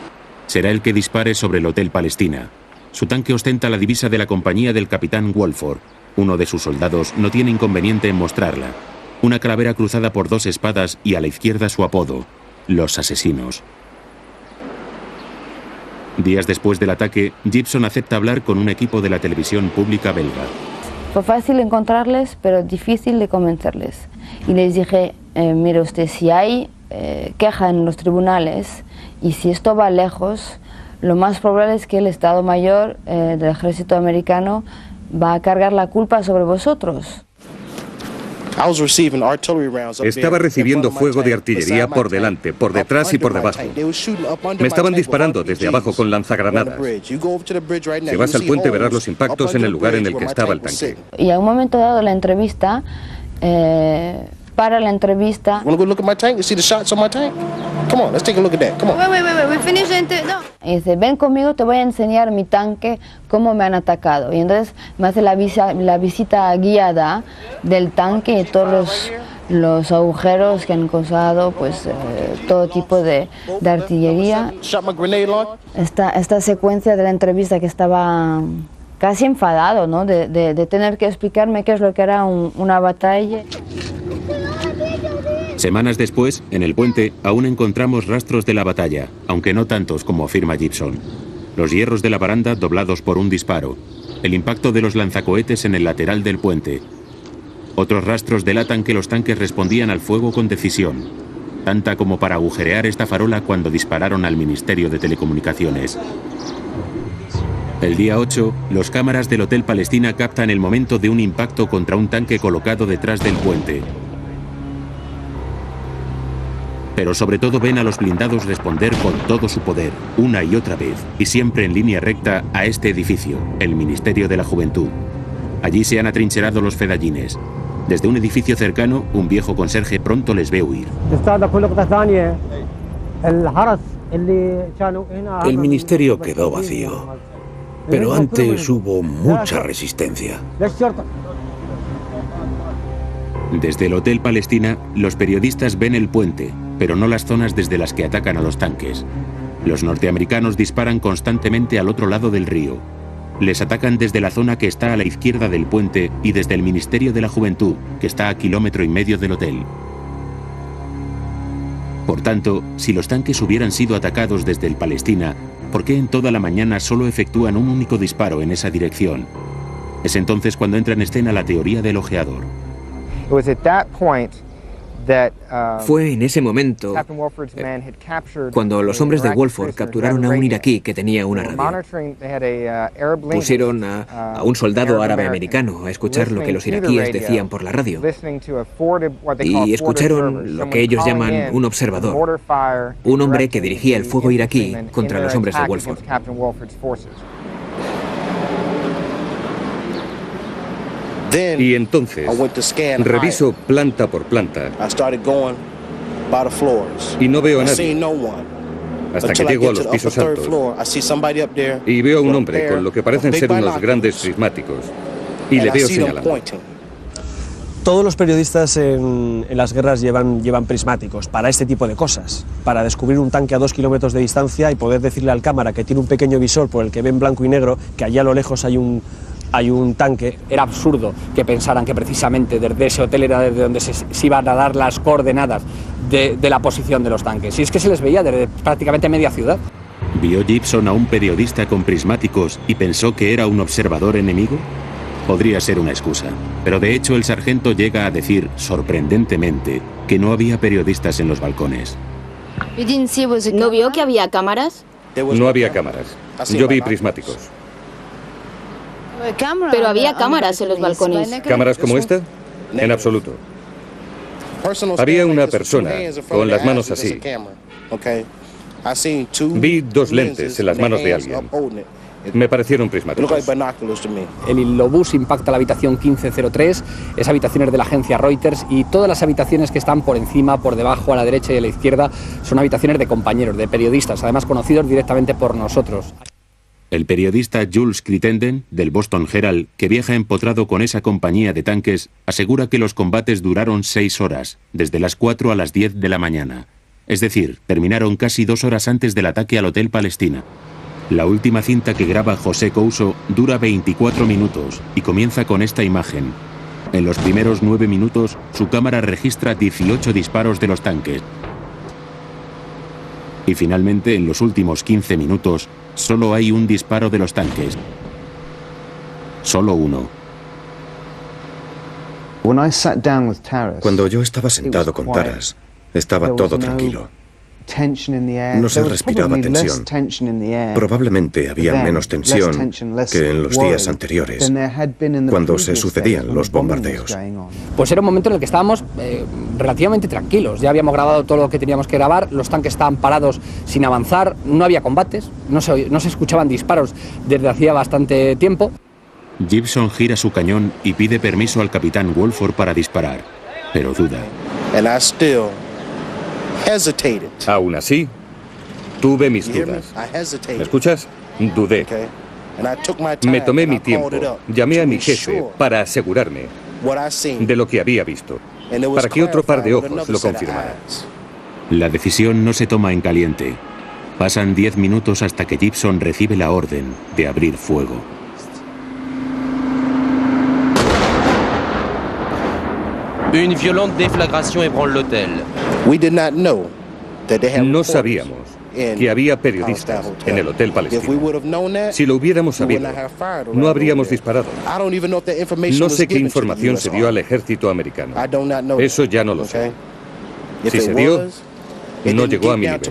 Será el que dispare sobre el Hotel Palestina. Su tanque ostenta la divisa de la compañía del capitán Walford. Uno de sus soldados no tiene inconveniente en mostrarla. Una calavera cruzada por 2 espadas y a la izquierda su apodo, los asesinos. Días después del ataque, Gibson acepta hablar con un equipo de la televisión pública belga. Fue fácil encontrarles, pero difícil de convencerles. Y les dije, mire usted, si hay queja en los tribunales y si esto va lejos, lo más probable es que el Estado Mayor del Ejército Americano va a cargar la culpa sobre vosotros. Estaba recibiendo fuego de artillería por delante, por detrás y por debajo. Me estaban disparando desde abajo con lanzagranadas. Si vas al puente verás los impactos en el lugar en el que estaba el tanque. Y a un momento dado la entrevista, para la entrevista... Y dice, ven conmigo, te voy a enseñar mi tanque, cómo me han atacado. Y entonces me hace la visita guiada del tanque y todos los agujeros que han causado, pues todo tipo de artillería. Esta secuencia de la entrevista que estaba casi enfadado, ¿no? de tener que explicarme qué es lo que era una batalla. Semanas después, en el puente, aún encontramos rastros de la batalla, aunque no tantos como afirma Gibson. Los hierros de la baranda doblados por un disparo, el impacto de los lanzacohetes en el lateral del puente. Otros rastros delatan que los tanques respondían al fuego con decisión, tanta como para agujerear esta farola cuando dispararon al Ministerio de Telecomunicaciones. El día 8, los cámaras del Hotel Palestina captan el momento de un impacto contra un tanque colocado detrás del puente. Pero sobre todo ven a los blindados responder con todo su poder, una y otra vez, y siempre en línea recta a este edificio, el Ministerio de la Juventud. Allí se han atrincherado los fedayines. Desde un edificio cercano, un viejo conserje pronto les ve huir. El ministerio quedó vacío, pero antes hubo mucha resistencia. Desde el Hotel Palestina, los periodistas ven el puente, pero no las zonas desde las que atacan a los tanques. Los norteamericanos disparan constantemente al otro lado del río. Les atacan desde la zona que está a la izquierda del puente y desde el Ministerio de la Juventud, que está a 1,5 kilómetros del hotel. Por tanto, si los tanques hubieran sido atacados desde el Palestina, ¿por qué en toda la mañana solo efectúan un único disparo en esa dirección? Es entonces cuando entra en escena la teoría del ojeador. Fue en ese momento cuando los hombres de Walford capturaron a un iraquí que tenía una radio. Pusieron a un soldado árabe americano a escuchar lo que los iraquíes decían por la radio. Y escucharon lo que ellos llaman un observador, un hombre que dirigía el fuego iraquí contra los hombres de Walford. Y entonces reviso planta por planta y no veo a nadie hasta que llego a los pisos altos y veo a un hombre con lo que parecen ser unos grandes prismáticos y le veo señalando. Todos los periodistas en las guerras llevan prismáticos para este tipo de cosas, para descubrir un tanque a 2 kilómetros de distancia y poder decirle al cámara que tiene un pequeño visor por el que ve en blanco y negro que allá a lo lejos hay un tanque. Era absurdo que pensaran que precisamente desde ese hotel era desde donde se iban a dar las coordenadas de la posición de los tanques. Y es que se les veía desde prácticamente media ciudad. ¿Vio Gibson a un periodista con prismáticos y pensó que era un observador enemigo? Podría ser una excusa, pero de hecho el sargento llega a decir, sorprendentemente, que no había periodistas en los balcones. ¿No vio que había cámaras? No había cámaras. Yo vi prismáticos. Pero había cámaras en los balcones. ¿Cámaras como esta? En absoluto. Había una persona con las manos así. Vi 2 lentes en las manos de alguien. Me parecieron prismáticos. El obús impacta la habitación 1503, esa habitación es de la agencia Reuters, y todas las habitaciones que están por encima, por debajo, a la derecha y a la izquierda son habitaciones de compañeros, de periodistas, además conocidos directamente por nosotros. El periodista Jules Crittenden, del Boston Herald, que viaja empotrado con esa compañía de tanques, asegura que los combates duraron 6 horas, desde las 4 a las 10 de la mañana. Es decir, terminaron casi 2 horas antes del ataque al Hotel Palestina. La última cinta que graba José Couso dura 24 minutos y comienza con esta imagen. En los primeros 9 minutos, su cámara registra 18 disparos de los tanques. Y finalmente, en los últimos 15 minutos, solo hay un disparo de los tanques. Solo uno. Cuando yo estaba sentado con Taras, estaba todo tranquilo. No se respiraba tensión. Probablemente había menos tensión que en los días anteriores, cuando se sucedían los bombardeos. Pues era un momento en el que estábamos relativamente tranquilos. Ya habíamos grabado todo lo que teníamos que grabar, los tanques estaban parados sin avanzar, no había combates, no se escuchaban disparos desde hacía bastante tiempo. Gibson gira su cañón y pide permiso al capitán Wolford para disparar, pero duda. Aún así, tuve mis dudas. ¿Me escuchas? Dudé. Me tomé mi tiempo, llamé a mi jefe para asegurarme de lo que había visto, para que otro par de ojos lo confirmara. La decisión no se toma en caliente. Pasan 10 minutos hasta que Gibson recibe la orden de abrir fuego. Une violente déflagration ébranle l'hôtel. No sabíamos que había periodistas en el Hotel Palestina. Si lo hubiéramos sabido, no habríamos disparado. No sé qué información se dio al ejército americano. Eso ya no lo sé. Si se dio, no llegó a mi nivel.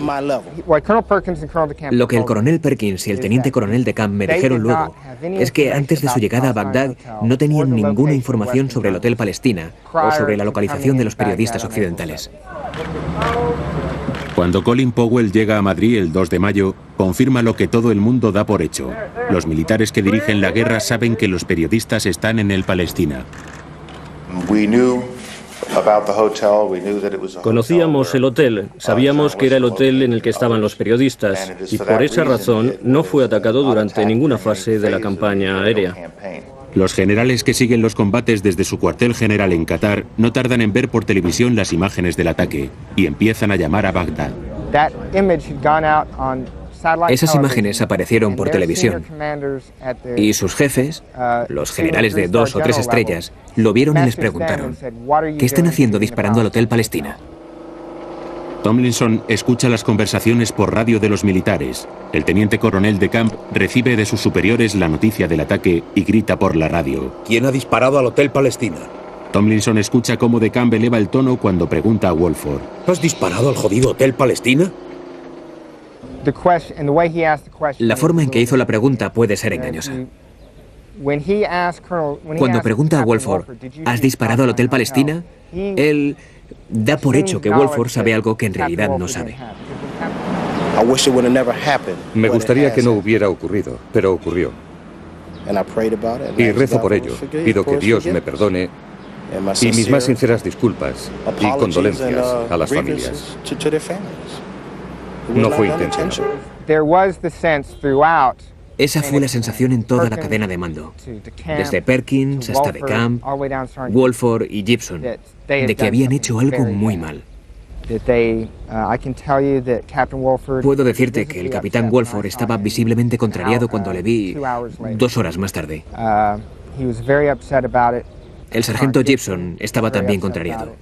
Lo que el coronel Perkins y el teniente coronel de Camp me dijeron luego es que antes de su llegada a Bagdad no tenían ninguna información sobre el Hotel Palestina o sobre la localización de los periodistas occidentales. Cuando Colin Powell llega a Madrid el 2 de mayo, confirma lo que todo el mundo da por hecho. Los militares que dirigen la guerra saben que los periodistas están en el Palestina. Conocíamos el hotel, sabíamos que era el hotel en el que estaban los periodistas y por esa razón no fue atacado durante ninguna fase de la campaña aérea. Los generales que siguen los combates desde su cuartel general en Qatar no tardan en ver por televisión las imágenes del ataque y empiezan a llamar a Bagdad. Esas imágenes aparecieron por televisión y sus jefes, los generales de 2 o 3 estrellas, lo vieron y les preguntaron: ¿qué están haciendo disparando al Hotel Palestina? Tomlinson escucha las conversaciones por radio de los militares. El teniente coronel de Camp recibe de sus superiores la noticia del ataque y grita por la radio: ¿quién ha disparado al Hotel Palestina? Tomlinson escucha cómo de Camp eleva el tono cuando pregunta a Wolford: ¿has disparado al jodido Hotel Palestina? La forma en que hizo la pregunta puede ser engañosa. Cuando pregunta a Wolford: ¿has disparado al Hotel Palestina?, él da por hecho que Wolford sabe algo que en realidad no sabe. Me gustaría que no hubiera ocurrido, pero ocurrió. Y rezo por ello. Pido que Dios me perdone y mis más sinceras disculpas y condolencias a las familias. No fue intencional. Esa fue la sensación en toda la cadena de mando, desde Perkins hasta de Camp, Wolford y Gibson, de que habían hecho algo muy mal. Puedo decirte que el capitán Wolford estaba visiblemente contrariado cuando le vi 2 horas más tarde. El sargento Gibson estaba también contrariado.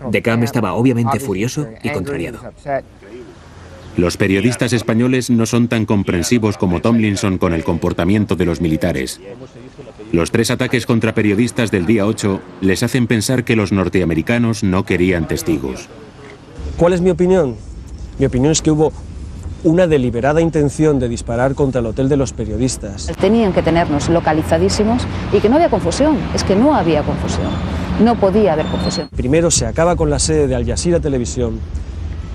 De Camp estaba obviamente furioso y contrariado. Los periodistas españoles no son tan comprensivos como Tomlinson con el comportamiento de los militares. Los 3 ataques contra periodistas del día 8 les hacen pensar que los norteamericanos no querían testigos. ¿Cuál es mi opinión? Mi opinión es que hubo una deliberada intención de disparar contra el hotel de los periodistas. Tenían que tenernos localizadísimos y que no había confusión, es que no había confusión, no podía haber confusión. Primero se acaba con la sede de Al Jazeera Televisión.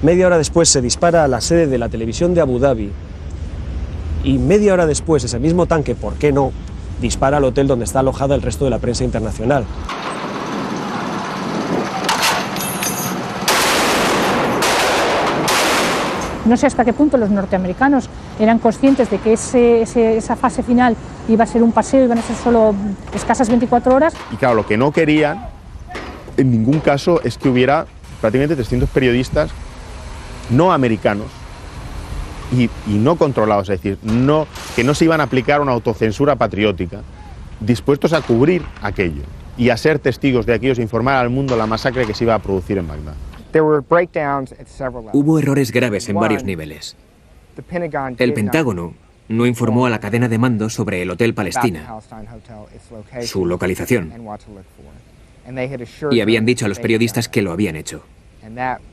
Media hora después se dispara a la sede de la televisión de Abu Dhabi y media hora después ese mismo tanque, ¿por qué no?, dispara al hotel donde está alojada el resto de la prensa internacional. No sé hasta qué punto los norteamericanos eran conscientes de que esa fase final iba a ser un paseo, iban a ser solo escasas 24 horas. Y claro, lo que no querían en ningún caso es que hubiera prácticamente 300 periodistas no americanos y no controlados, es decir, que no se iban a aplicar una autocensura patriótica, dispuestos a cubrir aquello y a ser testigos de aquello, informar al mundo la masacre que se iba a producir en Bagdad. Hubo errores graves en varios niveles. El Pentágono no informó a la cadena de mando sobre el Hotel Palestina, su localización, y habían dicho a los periodistas que lo habían hecho.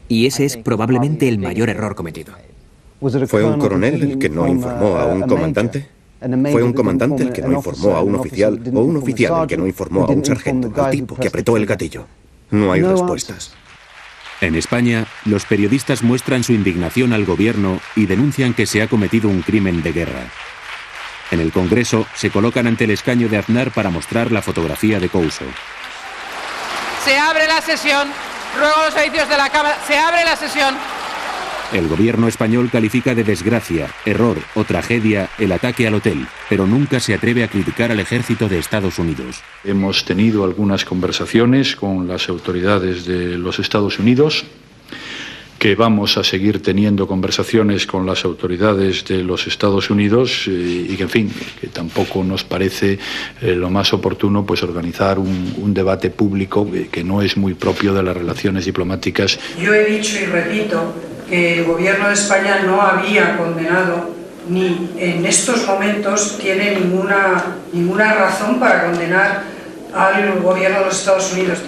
Y ese es probablemente el mayor error cometido. ¿Fue un coronel el que no informó a un comandante? ¿Fue un comandante el que no informó a un oficial o un oficial el que no informó a un sargento, al tipo que apretó el gatillo? No hay respuestas. En España, los periodistas muestran su indignación al gobierno y denuncian que se ha cometido un crimen de guerra. En el Congreso se colocan ante el escaño de Aznar para mostrar la fotografía de Couso. Se abre la sesión. Ruego a los servicios de la Cámara. Se abre la sesión. El gobierno español califica de desgracia, error o tragedia el ataque al hotel, pero nunca se atreve a criticar al ejército de Estados Unidos. Hemos tenido algunas conversaciones con las autoridades de los Estados Unidos, que vamos a seguir teniendo conversaciones con las autoridades de los Estados Unidos y que, en fin, que tampoco nos parece lo más oportuno pues organizar un debate público que no es muy propio de las relaciones diplomáticas. Yo he dicho y repito que el gobierno de España no había condenado ni en estos momentos tiene ninguna razón para condenar al gobierno de los Estados Unidos.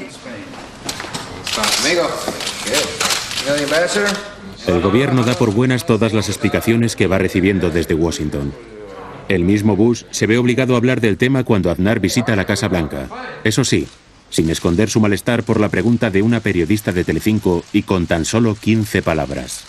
El gobierno da por buenas todas las explicaciones que va recibiendo desde Washington. El mismo Bush se ve obligado a hablar del tema cuando Aznar visita la Casa Blanca. Eso sí, sin esconder su malestar por la pregunta de una periodista de Telecinco y con tan solo 15 palabras.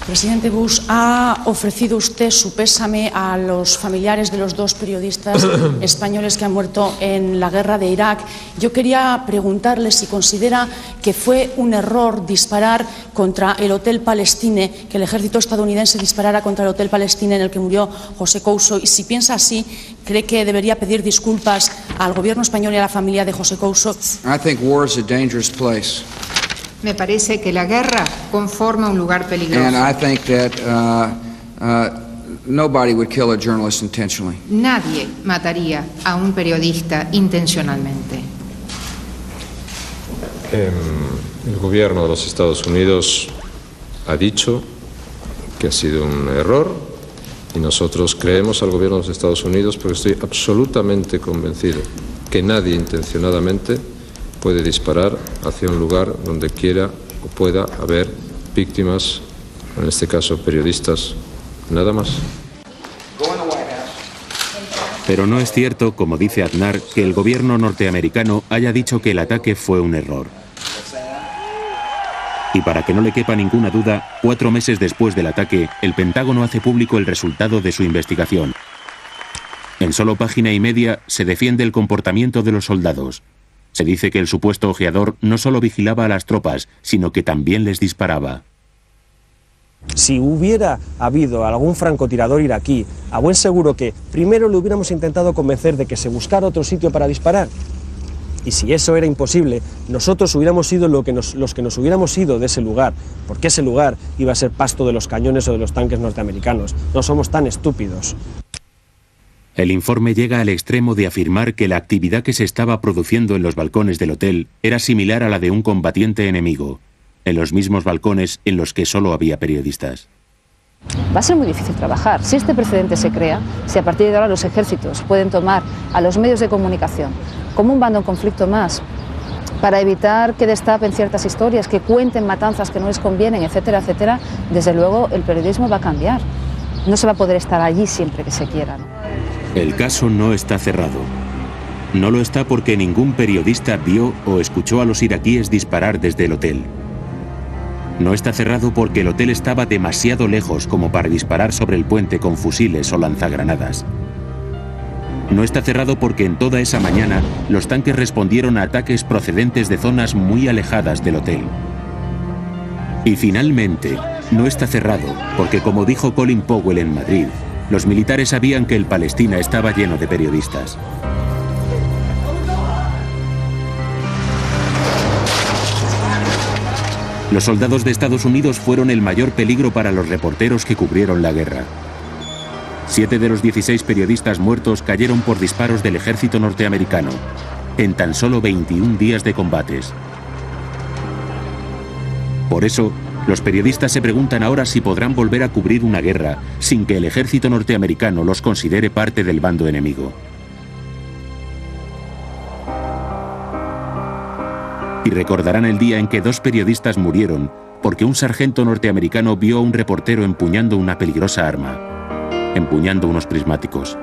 Presidente Bush, ¿ha ofrecido usted su pésame a los familiares de los dos periodistas españoles que han muerto en la guerra de Irak? Yo quería preguntarle si considera que fue un error disparar contra el Hotel Palestine, que el ejército estadounidense disparara contra el Hotel Palestine en el que murió José Couso, y si piensa así, ¿cree que debería pedir disculpas al gobierno español y a la familia de José Couso? Me parece que la guerra conforma un lugar peligroso. Nadie mataría a un periodista intencionalmente. El gobierno de los Estados Unidos ha dicho que ha sido un error y nosotros creemos al gobierno de los Estados Unidos porque estoy absolutamente convencido que nadie intencionadamente puede disparar hacia un lugar donde quiera o pueda haber víctimas, en este caso periodistas, nada más. Pero no es cierto, como dice Aznar, que el gobierno norteamericano haya dicho que el ataque fue un error. Y para que no le quepa ninguna duda, 4 meses después del ataque, el Pentágono hace público el resultado de su investigación. En solo página y media se defiende el comportamiento de los soldados. Se dice que el supuesto ojeador no solo vigilaba a las tropas, sino que también les disparaba. Si hubiera habido algún francotirador iraquí, a buen seguro que primero le hubiéramos intentado convencer de que se buscara otro sitio para disparar. Y si eso era imposible, nosotros hubiéramos sido los que nos hubiéramos ido de ese lugar, porque ese lugar iba a ser pasto de los cañones o de los tanques norteamericanos. No somos tan estúpidos. El informe llega al extremo de afirmar que la actividad que se estaba produciendo en los balcones del hotel era similar a la de un combatiente enemigo, en los mismos balcones en los que solo había periodistas. Va a ser muy difícil trabajar. Si este precedente se crea, si a partir de ahora los ejércitos pueden tomar a los medios de comunicación como un bando en conflicto más, para evitar que destapen ciertas historias, que cuenten matanzas que no les convienen, etcétera, etcétera, desde luego el periodismo va a cambiar. No se va a poder estar allí siempre que se quiera, ¿no? El caso no está cerrado. No lo está porque ningún periodista vio o escuchó a los iraquíes disparar desde el hotel. No está cerrado porque el hotel estaba demasiado lejos como para disparar sobre el puente con fusiles o lanzagranadas. No está cerrado porque en toda esa mañana los tanques respondieron a ataques procedentes de zonas muy alejadas del hotel. Y finalmente, no está cerrado porque, como dijo Colin Powell en Madrid, los militares sabían que el Palestina estaba lleno de periodistas. Los soldados de Estados Unidos fueron el mayor peligro para los reporteros que cubrieron la guerra. 7 de los 16 periodistas muertos cayeron por disparos del ejército norteamericano, en tan solo 21 días de combates. Por eso, los periodistas se preguntan ahora si podrán volver a cubrir una guerra sin que el ejército norteamericano los considere parte del bando enemigo. Y recordarán el día en que 2 periodistas murieron porque un sargento norteamericano vio a un reportero empuñando una peligrosa arma, empuñando unos prismáticos.